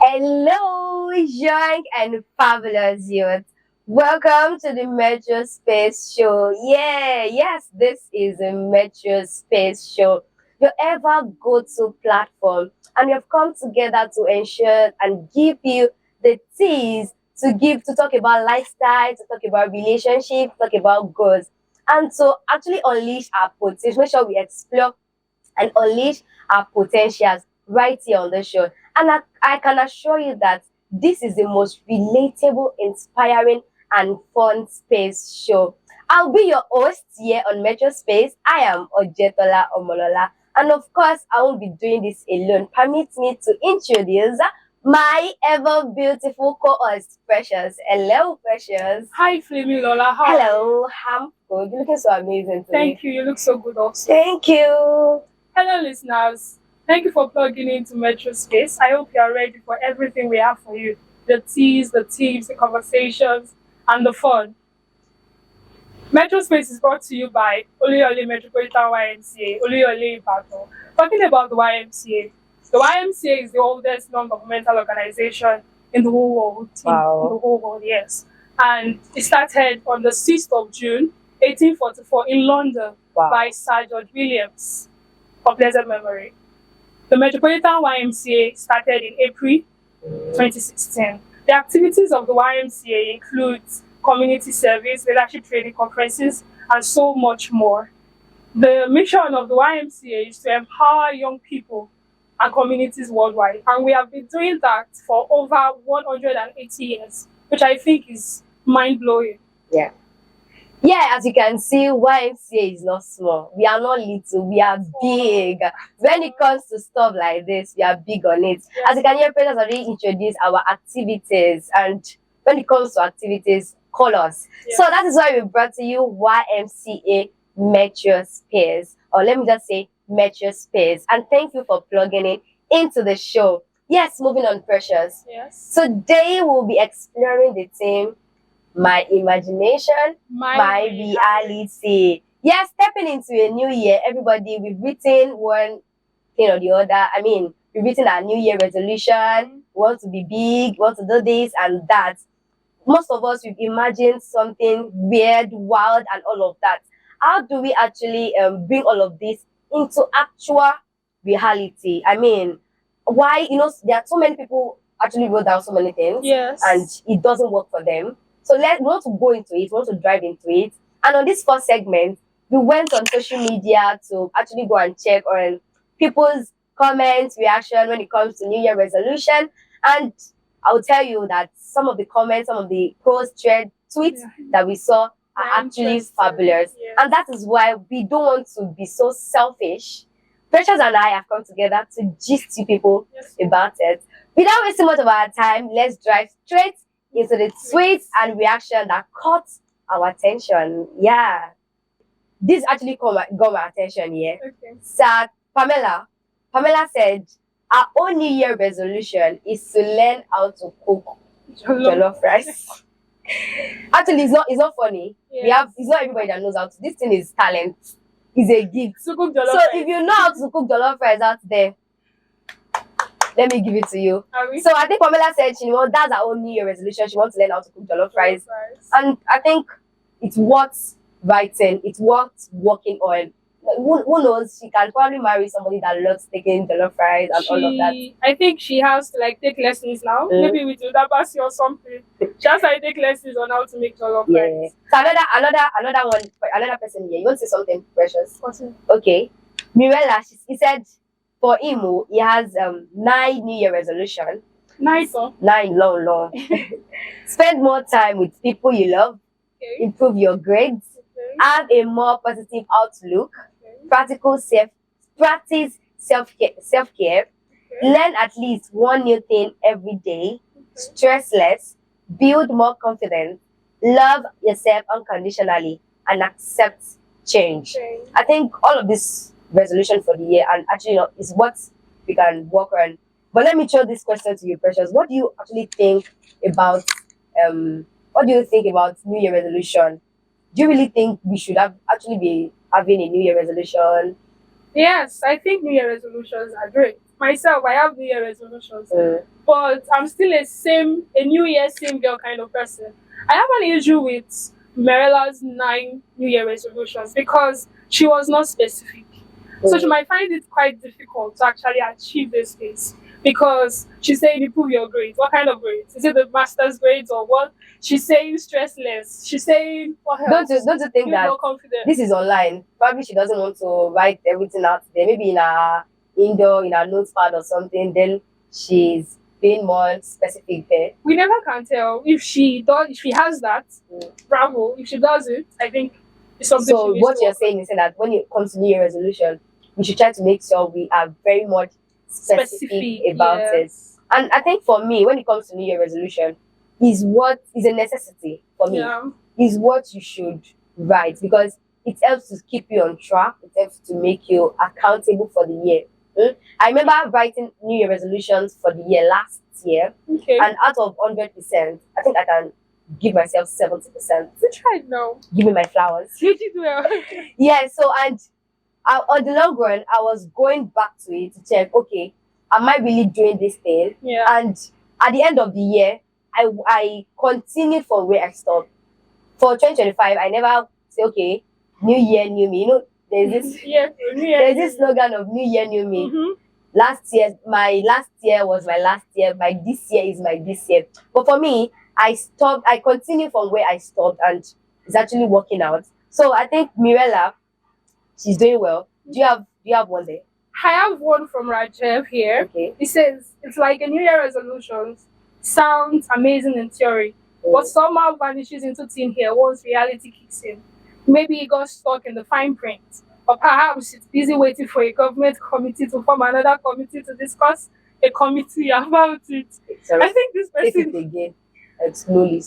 Hello, young and fabulous youth. Welcome to the Metro Space Show. Yes, this is a Metro Space Show, your ever go to platform. And we have come together to ensure and give you the teas to talk about lifestyle, to talk about relationship, talk about goals, and to actually unleash our potential. Make sure we explore and unleash our potentials right here on the show. And I can assure you that this is the most relatable, inspiring, and fun space show. I'll be your host here on Metro Space. I am Ojetola Omolola. And of course, I won't be doing this alone. Permit me to introduce my ever beautiful co-host, Precious. Hello, Precious. Hi, Flaming Lola. How are you? Hello, I'm good. You're looking so amazing today. Thank you. You look so good also. Thank you. Hello, listeners. Thank you for plugging into Metro Space. I hope you are ready for everything we have for you: the teas, the tips, the conversations, and the fun. Metro Space is brought to you by Oluyole Metropolitan YMCA, Oluyole Ibadan. Talking about the YMCA is the oldest non-governmental organization in the whole world. Wow. In the whole world, yes. And it started on the 6th of June, 1844, in London Wow. by Sir George Williams of blessed memory. The Metropolitan YMCA started in April 2016. The activities of the YMCA include community service, leadership training conferences, and so much more. The mission of the YMCA is to empower young people and communities worldwide, and we have been doing that for over 180 years, which I think is mind blowing. Yeah. Yeah, as you can see, YMCA is not small. We are not little, we are big. When it comes to stuff like this, we are big on it. As you can hear, Peter has already introduced our activities, and when it comes to activities, call us. Yeah. So that is why we brought to you YMCA Metro Space, or let me just say Metro Space. And thank you for plugging in into the show. Yes, moving on, Precious. Yes. Today we'll be exploring the theme my imagination, my reality. Yeah, stepping into a new year, everybody, we've written one thing or the other. I mean, we've written our new year resolution, we want to be big, we want to do this and that. Most of us, we've imagined something weird, wild, and all of that. How do we actually bring all of this into actual reality? I mean, why, there are so many people actually wrote down so many things Yes. and it doesn't work for them. So we want to go into it, we want to drive into it. And on this first segment, we went on social media to actually go and check on people's comments, reaction when it comes to New Year resolution. And I will tell you that some of the comments, some of the post thread tweets Yeah. that we saw are Very actually interesting. fabulous. Yes. And that is why we don't want to be so selfish. Precious and I have come together to gist you people Yes. about it. Without wasting much of our time, let's drive straight into the tweets and reaction that caught our attention. Yeah. This actually got my attention here. Okay. Sir Pamela said, our own New Year resolution is to learn how to cook jollof rice. Actually, it's not funny. Yes. It's not everybody that knows how to. This thing is talent. It's a gift. So cook jollof So rice. if you know how to cook jollof rice out there, let me give it to you. Are we? So I think Pamela said that's her own New Year resolution. She wants to learn how to cook jollof rice. And I think it's worth writing, it's worth working on. Who knows? She can probably marry somebody that loves taking jollof rice and all of that. I think she has to like take lessons now. Mm. Maybe with Udabasi or something. She has to like, take lessons on how to make jollof Yeah. rice. So another one, another person here. You want to say something, Precious? Awesome. Okay. Mirella, he said for Imo, he has 9 New Year resolution. Nice. Huh? 9 long. Spend more time with people you love. Okay. Improve your grades. Okay. Have a more positive outlook. Okay. Practice self-care. Okay. Learn at least one new thing every day. Stress less. Build more confidence. Love yourself unconditionally and accept change. Okay. I think all of this resolution for the year and actually is what we can work on. But let me throw this question to you, Precious. What do you actually think about what do you think about New Year resolution? Do you really think we should have actually be having a New Year resolution? Yes, I think New Year resolutions are great. myself, I have New Year resolutions, Mm. but I'm still a New Year same girl kind of person. I have an issue with Marilla's 9 New Year resolutions because she was not specific. So she Mm. might find it quite difficult to actually achieve these things because she's saying improve your grades. What kind of grades? Is it the master's grades or what? She's saying stress less. She's saying what else? Don't you think Feel that more confident. this is online? Probably she doesn't want to write everything out there. Maybe in a indoor, in a notepad or something. Then she's being more specific there. We never can tell if she does. If she has that, Mm. bravo. If she doesn't, I think it's something she So needs what to you're work on. saying is that when it comes to New Year resolution, we should try to make sure we are very much specific about it. yes. And I think for me, when it comes to New Year resolution, is what is a necessity for me. Yeah. Is what you should write because it helps to keep you on track. It helps to make you accountable for the year. I remember writing New Year resolutions for the year last year, Okay. and out of 100%, I think I can give myself 70%. We tried now. Give me my flowers. You did well. Yeah, so and on the long run, I was going back to it to check, okay, am I really doing this thing? yeah. And at the end of the year, I continued from where I stopped. For 2025, I never say, okay, new year, new me. You know, there's this yeah. there's this slogan of new year, new me. Mm-hmm. My last year was my last year. My this year is my this year. But for me, I continued from where I stopped and it's actually working out. So I think Mirella, she's doing well. Do you have one there? I have one from Rajev here. Okay. It says it's like a New Year resolution. Sounds amazing in theory, but somehow vanishes into thin air once reality kicks in. Maybe it got stuck in the fine print, or perhaps it's busy waiting for a government committee to form another committee to discuss a committee about it. Sorry, I think this take it person again. Slowly.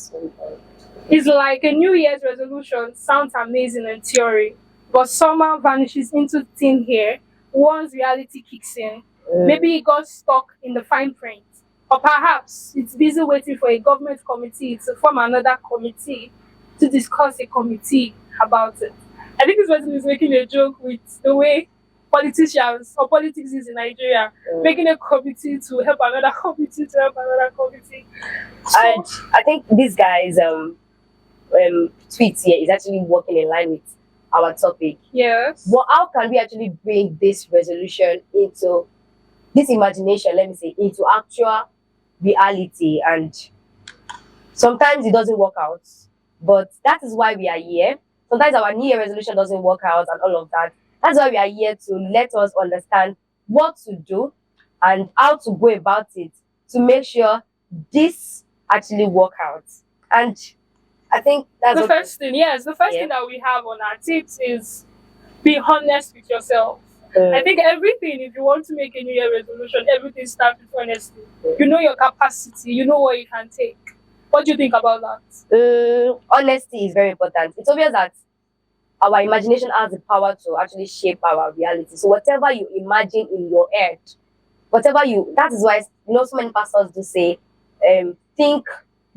is like a New Year's resolution. Sounds amazing in theory, but somehow vanishes into thin air once reality kicks in. Maybe it got stuck in the fine print. Or perhaps it's busy waiting for a government committee to form another committee to discuss a committee about it. I think this person is making a joke with the way politicians or politics is in Nigeria, making a committee to help another committee to help another committee. And I think this guy's tweets here is actually working in line with our topic. Yes. Well, how can we actually bring this resolution into this imagination, let me say, into actual reality? And sometimes it doesn't work out, but that is why we are here. Sometimes our New Year resolution doesn't work out and all of that. That's why we are here to let us understand what to do and how to go about it to make sure this actually work out. And I think that's The first thing, yes, the first Yeah. thing that we have on our tips is be honest with yourself. I think everything, if you want to make a New Year resolution, everything starts with honesty. You know your capacity, you know what you can take. What do you think about that? Honesty is very important. It's obvious that our imagination has the power to actually shape our reality. So whatever you imagine in your head, that is why so many pastors do say, think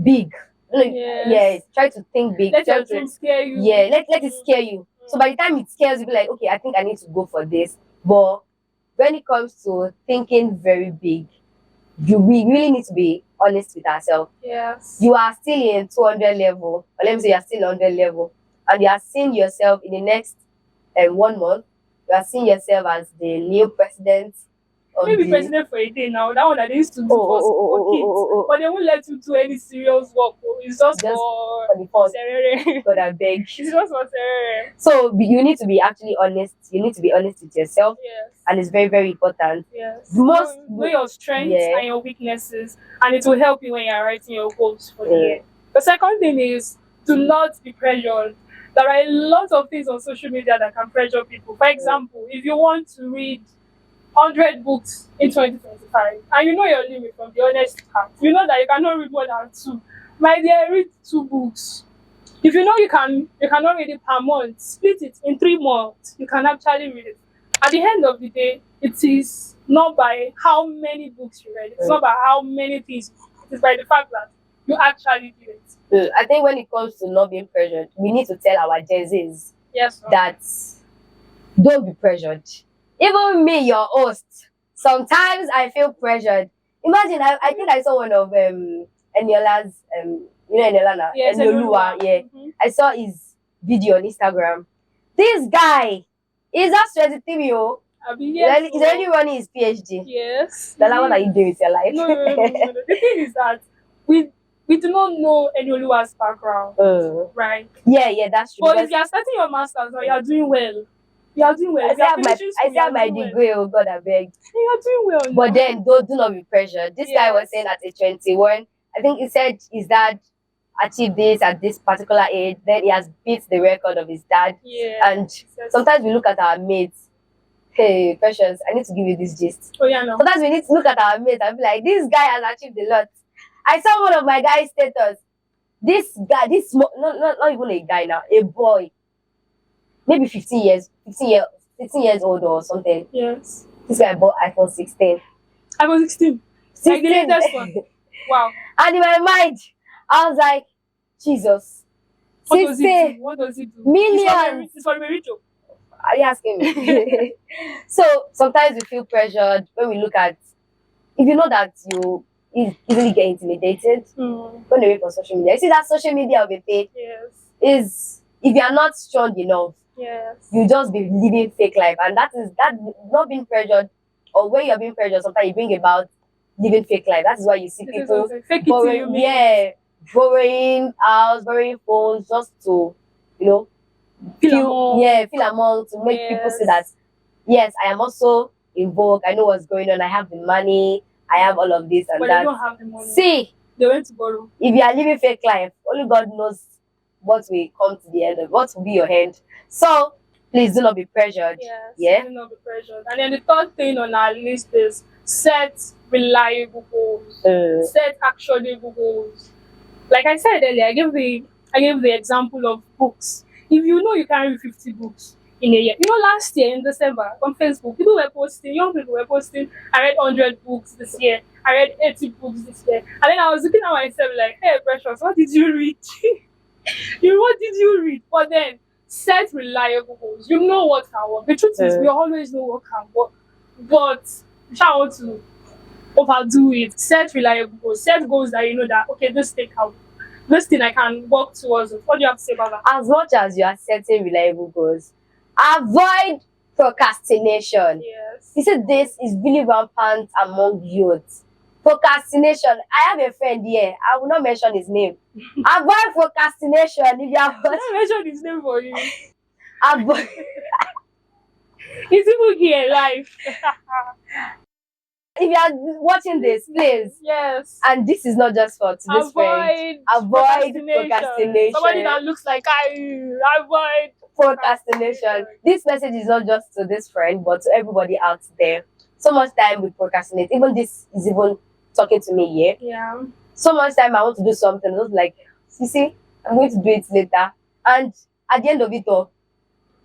big. Yes. Yeah, try to think big. Let Try your to- dream scare you. yeah, let it scare you. So by the time it scares you, be like, okay, I think I need to go for this. But when it comes to thinking very big, we really need to be honest with ourselves. Yes. You are still in 200 level, or let me say you're still 100 level, and you are seeing yourself in the next 1 month, you are seeing yourself as the new president of Maybe the president for a day now. That one that they used to do for kids. But they won't let you do any serious work. It's just Just for for the fun. serere. God, I beg. It's just for serere. So you need to be actually honest. You need to be honest with yourself, Yes. and it's very, very important. Yes. Most- know your strengths Yeah. and your weaknesses, and it will help you when you're writing your goals for the Yeah. year. The second thing is do not be pressured. There are a lot of things on social media that can pressure people. For example, if you want to read 100 books in 2025 and you know your limit from the honest heart, you know that you cannot read more than 2. My dear, read 2 books. If you know you cannot read it per month, split it in 3 months. You can actually read it. At the end of the day, it is not by how many books you read. It's not by how many things. It is by the fact that you actually did it. I think when it comes to not being pressured, we need to tell our Gen Zs Yes. Sir. that don't be pressured. Even me, your host, Sometimes I feel pressured. Imagine, I think I saw one of Eniola's Eniola now, Yes, Enioluwa, Enioluwa. yeah. I saw his video on Instagram. This guy is just 23, oh. Abi, He's yes. already, he's already running his PhD. Yes. Lala, what are you doing with your life? No, no, no, no, no, no. The thing is that we do not know Enioluwa's background, right? Yeah, that's true. But Because if you are starting your masters now, you are doing well. You are doing well. I If you still are have my finishing school, I still have you my are doing well. degree, oh God, I beg. You are doing well. But now. then do not be pressured. This guy was Yes. saying at age 21, I think he said his dad achieved this at this particular age, then he has beat the record of his dad. Yeah. And Yes. sometimes we look at our mates. Hey, Precious, I need to give you this gist. Oh yeah, no. Sometimes we need to look at our mates and be like, this guy has achieved a lot. I saw one of my guys' status. This guy, this not even a guy now, a boy, maybe 15 years old or something. Yes. This guy bought iPhone 16. I was 16. Like the 16. latest one. Wow. And in my mind, I was like, Jesus. What does it 16 do? What does it do? millions. It's for Merito. Are you asking me? So sometimes we feel pressured when we look at, if you know that you easily get intimidated, run away from social media. You see that social media of a thing Yes. is, if you are not strong enough, Yes. you just be living fake life, and that not being pressured, or when you're being pressured, sometimes you bring about living fake life. That is why you see This is people what I'm saying. Fake it till you borrowing, make it. yeah, borrowing house, borrowing phones, just to, you know, Feel among. feel among, to make people see Yes. that yes, I am also in vogue. I know what's going on. I have the money. I have all of this and But they that. don't have the money. See, They went to borrow. if you are living fake life, only God knows what will come to the end of what will be your end. So please do not be pressured. Yes. Yeah. Do not be pressured. And then the third thing on our list is set reliable goals. Set actionable goals. Like I said earlier, I gave the example of books. If you know you can read 50 books in a year, you know, last year in December on Facebook, young people were posting, I read 100 books this year, I read 80 books this year. And then I was looking at myself like, hey, Precious, what did you read? What did you read? But then set reliable goals. You know what can work. The truth is, we always know what can work, but we shall want to overdo it. Set reliable goals. Set goals that you know that okay, this thing I can work towards it. What do you have to say about that? As much as you are setting reliable goals, avoid procrastination. Yes. You see, this is really rampant among youths. Procrastination. I have a friend here. I will not mention his name. Avoid procrastination. If you are I mentioned his name for you. avoid, He's even here live. if you are watching this, please. Yes. And this is not just for today's friend. Avoid procrastination. Somebody that looks like avoid Procrastination. This message is not just to this friend, but to everybody out there. So much time we procrastinate. Even this is even talking to me here. Yeah. So much time I want to do something. I was like, see, I'm going to do it later. And at the end of it all,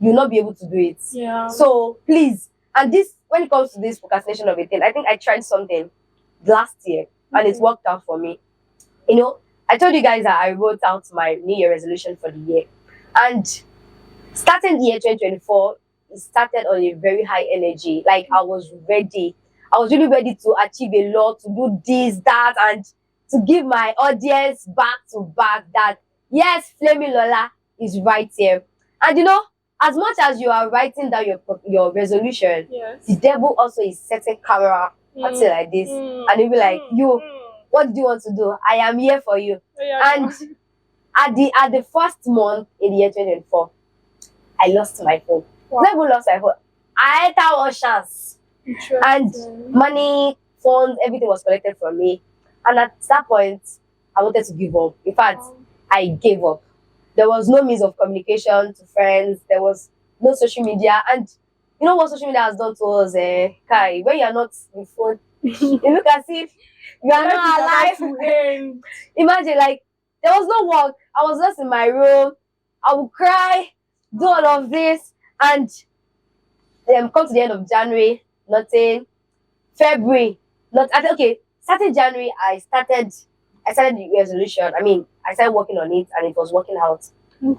you'll not be able to do it. Yeah. So please, and this, when it comes to this procrastination of a thing, I think I tried something last year and it worked out for me. You know, I told you guys that I wrote out my New Year resolution for the year. And starting the year 2024, it started on a very high energy. Like I was ready. I was really ready to achieve a lot, to do this, that, and to give my audience back to back that yes, Flaming Lola is right here. And you know, as much as you are writing down your resolution, Yes. the devil also is setting camera at it like this, and he'll be like, "You, what do you want to do? I am here for you." And at the first month in the year 2024, I lost my phone. Wow. Not even lost my phone. I had one chance, and money, phones, everything was collected from me. And at that point, I wanted to give up. In fact, I gave up. There was no means of communication to friends. There was no social media. And you know what social media has done to us, Kai? When you are not with phone, you look as if you are not alive. Imagine, like, there was no work. I was just in my room. I would cry, do all of this, and come to the end of January, nothing. February, not okay. Starting January, I started the resolution. I mean, I started working on it, and it was working out.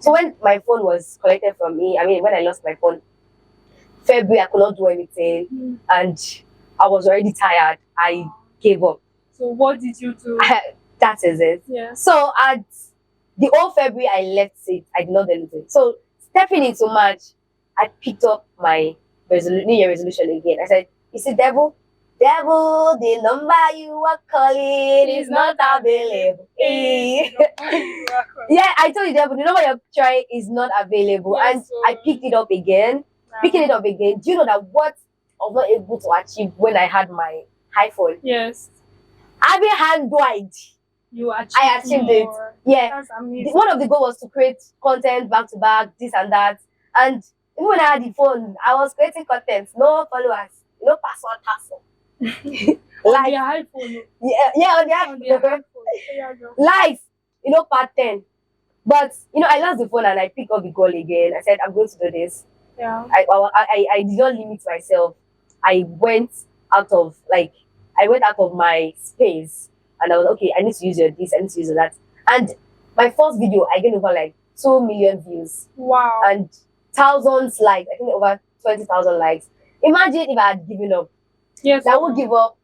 So when my phone was collected from me, I mean, when I lost my phone, February I could not do anything, and I was already tired. I gave up. So what did you do? That is it. Yes. So at the whole February, I left it. I did not do anything. So stepping into March, I picked up my New Year resolution again. I said, "You see, devil, the number you are calling is not available." Eh. Yeah, I told you, devil, the number you're trying is not available, Yes, and so- I picked it up again. Picking it up again. Do you know that what I was not able to achieve when I had my iPhone? Yes. Having Android, You achieved I achieved it. more. Yeah. That's amazing. One of the goals was to create content back to back, this and that. And even when I had the phone, I was creating content, no followers, no password. On Like, the iPhone. yeah, on On the the iPhone. Yeah, no. likes, part 10. But I lost the phone and I picked up the goal again. I said, I'm going to do this. Yeah. I did not limit myself. I went out of my space, and I was okay. I need to use this. I need to use that. And my first video, I get over like 2 million views Wow. and thousands likes. I think over 20,000 likes. Imagine if I had given up. Yes. I would give up.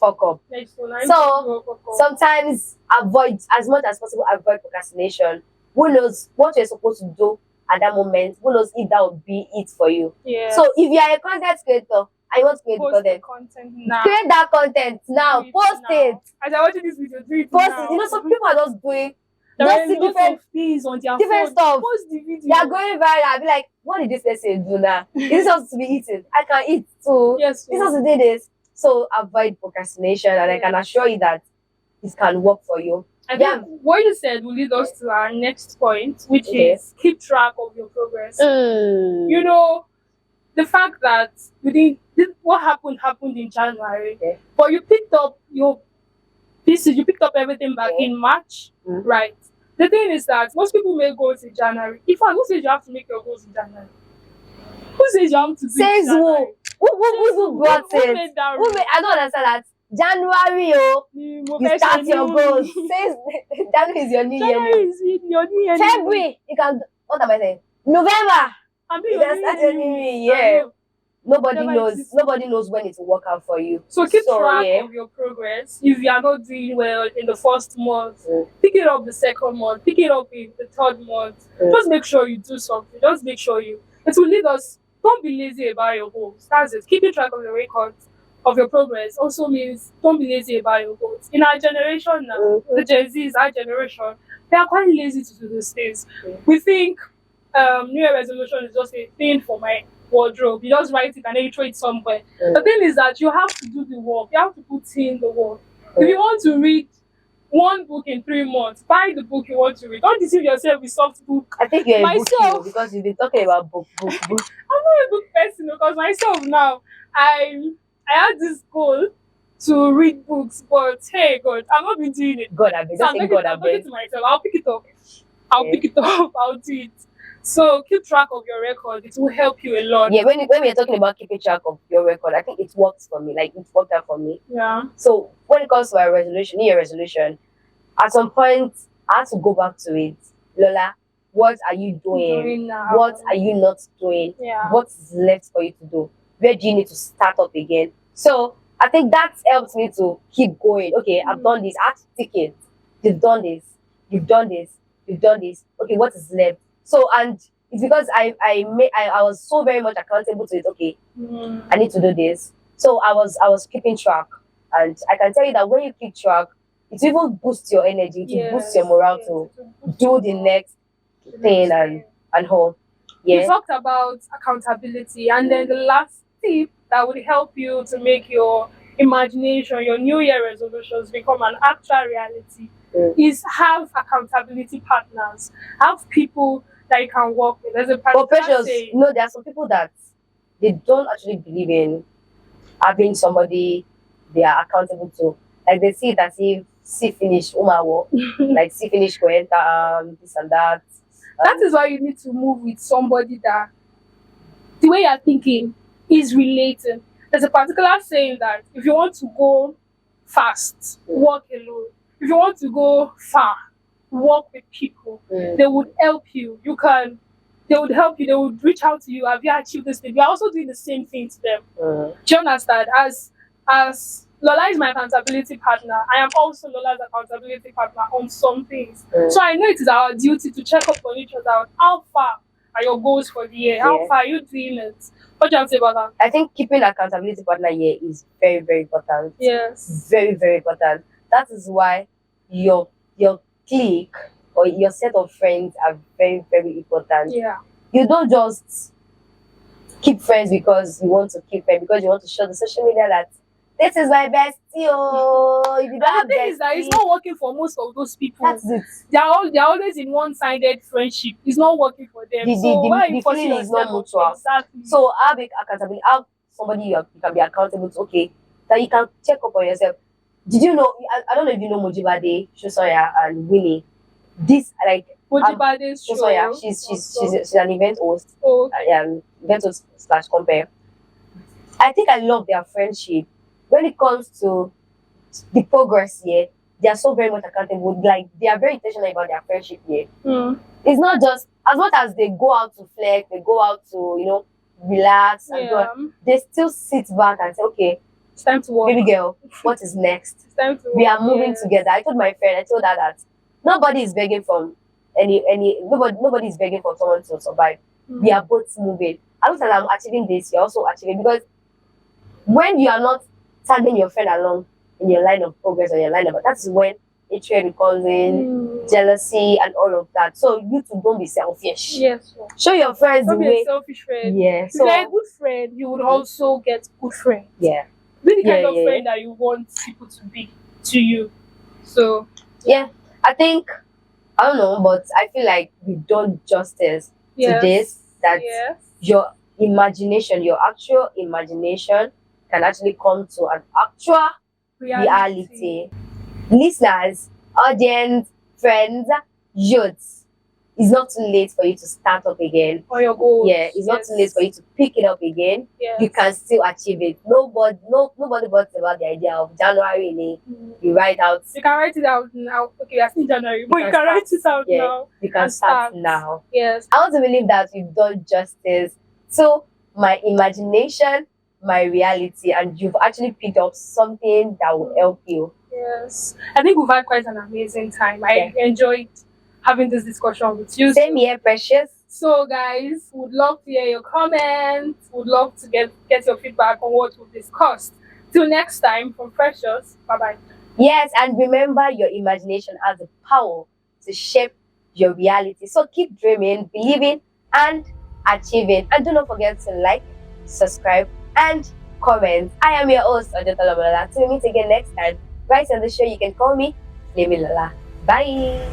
Fuck up. Yes, So, Sometimes avoid as much as possible. Avoid procrastination. Who knows what you're supposed to do at that moment? Who knows if that would be it for you? yeah. So if you are a content creator, I want to create post the content. content now. Create that content now. Do it Post now. it. As I watch this video, do it Post now. it. Some people are just doing There just are see lots different of things on their different phone. stuff. Post the video. They are going viral. I'll be like, what did this person do now? Is this supposed to be eating? I can eat too. Yes. This supposed to do this. So avoid procrastination, and I can assure you that it can work for you. I think what you said will lead us to our next point, which Okay. is keep track of your progress. Mm. You know, the fact that what happened in January, Okay. but you picked up your pieces, you picked up everything back Okay. in March, Mm. right? The thing is that most people make goals in January. In fact, who says you have to make your goals in January? Who says you have to do it in Says January? who brought Who it? made that Who rule? made, I don't understand that. January, you start your goals. Says January is your new year. January is your new year. February, you can. What am I saying? November, I you mean, can start your new year. Nobody Never knows. exists. Nobody knows when it will work out for you. So keep track yeah. of your progress. If you are not doing well in the first month, Mm. pick it up the second month, pick it up in the third month. Mm. Just make sure you do something. Just make sure it will lead us. Don't be lazy about your goals. That's it. Keeping track of the records of your progress also means don't be lazy about your goals. In our generation now, Mhm. the Gen Z is our generation, they are quite lazy to do these things. Mm. We think New Year resolution is just a thing for my wardrobe. You just write it and then you throw it somewhere. Mm. The thing is that you have to do the work. You have to put in the work. If you want to read one book in 3 months, buy the book you want to read. Don't deceive yourself with soft book. I think you're a book Myself. hero because you've been talking about book. I'm not a book person because myself now, I had this goal to read books, but hey God, I'm not been doing it. God, I beg. So Just think God, I I'm talking beg. to myself. I'll pick it up. I'll Yeah. pick it up. I'll do it. So keep track of your record. It will help you a lot. Yeah, when we're talking about keeping track of your record, I think it works for me. Like it worked out for me. Yeah. So when it comes to our resolution, New Year resolution, at some point I had to go back to it. Lola, what are you doing? now. What are you not doing? Yeah. What is left for you to do? Where do you need to start up again? So I think that helps me to keep going. Okay, I've done this. I have to tick it. You've done this. You've done this. You've done this. Okay, what is left? So and it's because I was so very much accountable to it. Okay, Mm. I need to do this. So I was keeping track, and I can tell you that when you keep track, it even boosts your energy, it boosts your morale to do the next thing and all. We Yeah. talked about accountability, and then the last tip that would help you to make your imagination, your New Year resolutions become an actual reality Mm. is have accountability partners. Have people that you can work with. There's a But particular precious, saying. there are some people that they don't actually believe in having somebody they are accountable to. Like they see it as if see finish umawo, like see finish go enter this and that. That is why you need to move with somebody that the way you're thinking is relating. There's a particular saying that if you want to go fast, walk alone. If you want to go far, walk with people. Mm. They would help you. They would help you. They would reach out to you. Have you achieved this thing? You're also doing the same thing to them. Mm. Do you understand? As As Lola is my accountability partner, I am also Lola's accountability partner on some things. So I know it is our duty to check up on each other on how far are your goals for the year, how Yeah. far are you doing it. What do you have to say about that? I think keeping accountability partner here is very, very important. Yes. Very, very important. That is why your clique or your set of friends are very, very important. Yeah. You don't just keep friends because you want to keep friends, because you want to show the social media that this is my bestie. Oh, if you don't And have the thing is that it's bestie, not working for most of those people. that's it. They're always in one-sided friendship. It's not working for them. So why are you The forcing feeling is not yourself? mutual. Exactly. So have accountability. Have somebody you can be accountable to. Okay, that you can check up on yourself. Did you know? I don't know if you know Mojibade, Shosoya, and Winnie. This like Mojibade's show. Shosoya. She's an event host. Oh, Event host slash compare. I think I love their friendship. When it comes to the progress here, they are so very much accountable. Like they are very intentional about their friendship here. It's not just as much as they go out to flex, they go out to relax and yeah. they still sit back and say, okay, It's time to work. baby girl, what is next? It's time to We work. are moving together. I told my friend, I told her that nobody is begging from nobody is begging for someone to survive. We are both moving. I was like, I'm achieving this, you're also achieving, because when you are not tagging your friend along in your line of progress or your line of, that's when hatred comes in, jealousy and all of that. So you two don't be selfish. Yes. Show your friends Don't the be a way. selfish friend. Yeah. If you're a good friend, you would also get good friends. Yeah. Be the kind Yeah, of friend that you want people to be to you. So yeah, I think I don't know, but I feel like we've done justice to this. That your imagination, your actual imagination, can actually come to an actual reality. Listeners, audience, friends, youths, it's not too late for you to start up again. For your goals. Yeah, it's not too late for you to pick it up again. Yes. You can still achieve it. Nobody bothers about the idea of January. You write out. You can write it out now. Okay, I think January, but you can write it out now. You can start now. Yes. I want to believe that we've done justice to my imagination, my reality, and you've actually picked up something that will help you. Yes. I think we've had quite an amazing time. I enjoyed having this discussion with you. Same here, Precious. So guys, would love to hear your comments. Would love to get your feedback on what we've discussed. Till next time, from Precious. Bye-bye. Yes, and remember, your imagination has the power to shape your reality. So keep dreaming, believing, and achieving. And do not forget to like, subscribe, and comment. I am your host, Ojota Lola. Till we meet again next time, right on the show, you can call me Flaming Lola. Bye.